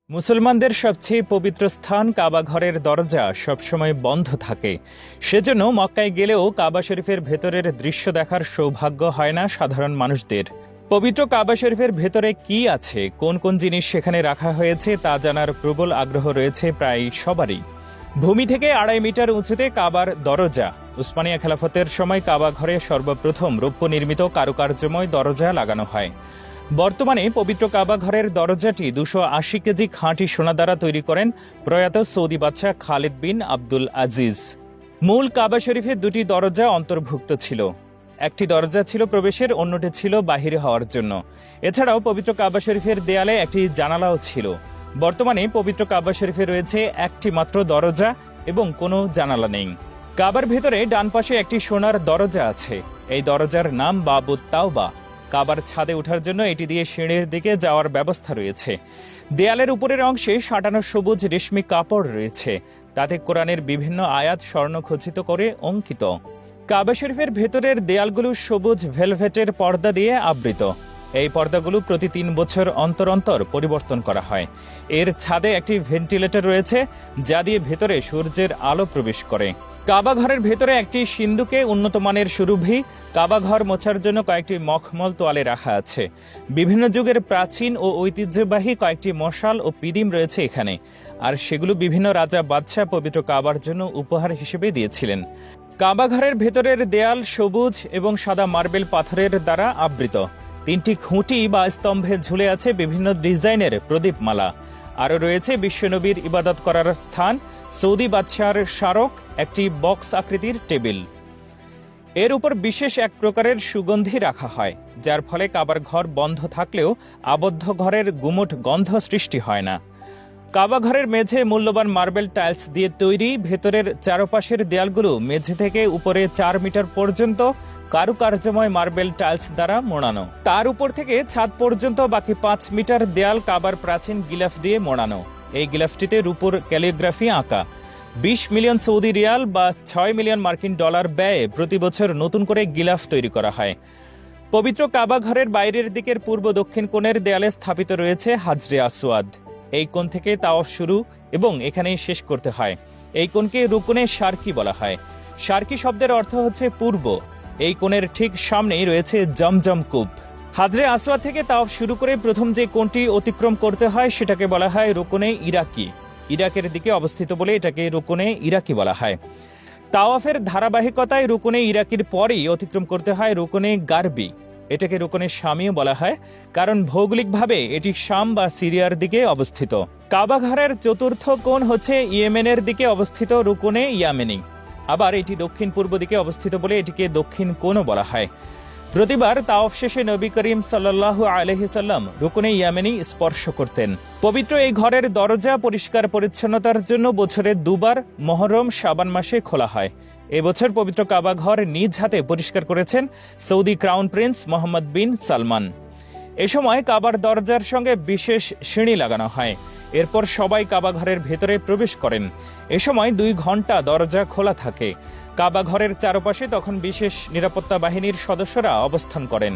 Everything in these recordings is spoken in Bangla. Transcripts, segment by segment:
মুসলমানদের সবচেয়ে পবিত্র স্থান কাবা ঘরের দরজা সবসময় বন্ধ থাকে। সেজন্য মক্কায় গেলেও কাবা শরীফের ভেতরের দৃশ্য দেখার সৌভাগ্য হয় না সাধারণ মানুষদের। পবিত্র কাবা শরীফের ভেতরে কি আছে, কোন কোন জিনিস সেখানে রাখা হয়েছে তা জানার প্রবল আগ্রহ রয়েছে প্রায় সবারই। ভূমি থেকে 2.5 মিটার উঁচুতে কাবার দরজা। উসমানিয়া খেলাফতের সময় কাবা ঘরে সর্বপ্রথম রৌপ্য নির্মিত কারুকার্যময় দরজা লাগানো হয়। বর্তমানে পবিত্র কাবা ঘরের দরজাটি 280 কেজি খাঁটি সোনা দ্বারা তৈরি করেন প্রয়াত সৌদি বাদশাহ খালিদ বিন আব্দুল আজিজ। মূল কাবা শরীফে 2টি দরজা অন্তর্ভুক্ত ছিল। একটি দরজা ছিল প্রবেশের, অন্যটি ছিল বাহিরে হওয়ার জন্য। এছাড়াও পবিত্র কাবা শরীফের দেয়ালে একটি জানালাও ছিল। বর্তমানে পবিত্র কাবা শরীফে রয়েছে একটি মাত্র দরজা এবং কোনো জানালা নেই। কাবার ভেতরে ডান পাশে একটি সোনার দরজা আছে। এই দরজার নাম বাবুত তাওবা। কাবার ছাদে ওঠার জন্য এটি দিয়ে সিঁড়ির দিকে যাওয়ার ব্যবস্থা রয়েছে। দেয়ালের উপরের অংশে সাঁটানো সবুজ রেশমি কাপড় রয়েছে, তাতে কোরআনের বিভিন্ন আয়াত স্বর্ণখচিত করে অঙ্কিত। কাবা শরীফের ভেতরের দেয়ালগুলো সবুজ ভেলভেটের পর্দা দিয়ে আবৃত। এই পর্দাগুলো প্রতি 3 বছর অন্তর অন্তর পরিবর্তন করা হয়। এর ছাদে একটি ভেন্টিলেটর রয়েছে, যা দিয়ে ভেতরে সূর্যের আলো প্রবেশ করে। কাবা ঘরের ভেতরে একটি সিন্দুকে উন্নত মানের সুরভি, কাবা ঘর মোছার জন্য কয়েকটি মখমল তোয়ালে রাখা আছে। বিভিন্ন যুগের প্রাচীন ও ঐতিহ্যবাহী কয়েকটি মশাল ও পিদিম রয়েছে এখানে, আর সেগুলো বিভিন্ন রাজা বাদশাহ পবিত্র কাবার জন্য উপহার হিসেবে দিয়েছিলেন। কাবা ঘরের ভেতরের দেয়াল সবুজ এবং সাদা মার্বেল পাথরের দ্বারা আবৃত। 3টি খুঁটি বা স্তম্ভে ঝুলে আছে বিভিন্ন ডিজাইনের প্রদীপমালা। আরও রয়েছে বিশ্বনবীর ইবাদত করার স্থান, সৌদি বাদশাহর স্মারক, একটি বক্স আকৃতির টেবিল। এর উপর বিশেষ এক প্রকারের সুগন্ধি রাখা হয়, যার ফলে কাবার ঘর বন্ধ থাকলেও আবদ্ধ ঘরের গুমোট গন্ধ সৃষ্টি হয় না। কাবা ঘরের মেঝে মূল্যবান মার্বেল টাইলস দিয়ে তৈরি। ভেতরের চারপাশের দেয়ালগুলো মেঝে থেকে উপরে 4 মিটার পর্যন্ত কারুকার্যময় মার্বেল টাইলস দ্বারা মোড়ানো। তার উপর থেকে ছাদ পর্যন্ত বাকি 5 মিটার দেয়াল কাবার প্রাচীন গিলাফ দিয়ে মোড়ানো। এই গিলাফটিতে রূপোর ক্যালিগ্রাফি আঁকা। 20 মিলিয়ন সৌদি রিয়াল বা 6 মিলিয়ন মার্কিন ডলার ব্যয়ে প্রতি বছর নতুন করে গিলাফ তৈরি করা হয়। পবিত্র কাবা ঘরের বাইরের দিকের পূর্ব দক্ষিণ কোণের দেয়ালে স্থাপিত রয়েছে হাজরে আসওয়াদ। এই কোণ থেকে তাওয়াফ শুরু এবং এখানেই শেষ করতে হয়। এই কোণকে রুকুনে শারকি বলা হয়। শারকি শব্দের অর্থ হচ্ছে পূর্ব। এই কোণের ঠিক সামনেই রয়েছে জমজম কূপ। হাজরে আসওয়াদ থেকে তাওয়াফ শুরু করে প্রথম যে কোণটি অতিক্রম করতে হয় সেটাকে বলা হয় রুকুনে ইরাকি। ইরাকের দিকে অবস্থিত বলে এটাকে রুকুনে ইরাকি বলা হয়। তাওয়াফের ধারাবাহিকতায় রুকুনে ইরাকির পরেই অতিক্রম করতে হয় রুকুনে গারবি। এটাকে রুকুনে শামিও বলা হয়, কারণ ভৌগোলিকভাবে এটি শাম বা সিরিয়ার দিকে অবস্থিত। কাবা ঘরের চতুর্থ কোণ হচ্ছে ইয়েমেনের দিকে অবস্থিত রুকুনে ইয়ামেনি। আবার এটি দক্ষিণ পূর্ব দিকে অবস্থিত বলে এটিকে দক্ষিণ কোণও বলা হয়। প্রতিবার তাওয়াফ শেষে নবী করিম সাল্লাল্লাহু আলাইহি সাল্লাম রুকুনে ইয়ামেনি স্পর্শ করতেন। পবিত্র এই ঘরের দরজা পরিষ্কার পরিচ্ছন্নতার জন্য বছরে 2 বার মুহররম শাবান মাসে খোলা হয়। এবছর পবিত্র কাবা ঘর নিজ হাতে পরিষ্কার করেছেন সৌদি ক্রাউন প্রিন্স মোহাম্মদ বিন সালমান। এ সময় কাবার দরজার সঙ্গে বিশেষ সিঁড়ি লাগানো হয়। এরপর সবাই কাবা ঘরের ভেতরে প্রবেশ করেন। এ সময় 2 ঘন্টা দরজা খোলা থাকে। কাবা ঘরের চারপাশে তখন বিশেষ নিরাপত্তা বাহিনীর সদস্যরা অবস্থান করেন।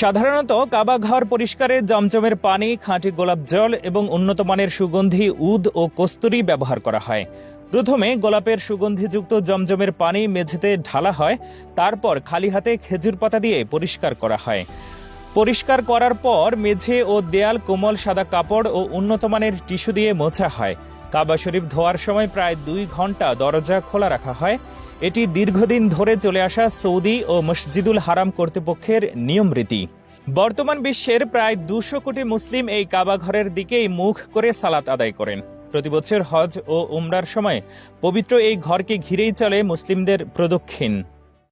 সাধারণত কাবা ঘর পরিষ্কারে জমজমের পানি, খাঁটি গোলাপ জল এবং উন্নত মানের সুগন্ধি উদ ও কস্তুরী ব্যবহার করা হয়। প্রথমে গোলাপের সুগন্ধিযুক্ত জমজমের পানি মেঝেতে ঢালা হয়, তারপর খালি হাতে খেজুর পাতা দিয়ে পরিষ্কার করা হয়। পরিষ্কার করার পর মেঝে ও দেয়াল কোমল সাদা কাপড় ও উন্নতমানের টিস্যু দিয়ে মোছা হয়। কাবা শরীফ ধোয়ার সময় প্রায় 2 ঘন্টা দরজা খোলা রাখা হয়। এটি দীর্ঘদিন ধরে চলে আসা সৌদি ও মসজিদুল হারাম কর্তৃপক্ষের নিয়ম রীতি। বর্তমান বিশ্বের প্রায় 200 কোটি মুসলিম এই কাবা ঘরের দিকেই মুখ করে সালাত আদায় করেন। প্রতিবছর হজ ও উমরার সময় পবিত্র এই ঘরকে ঘিরেই চলে মুসলিমদের প্রদক্ষিণ।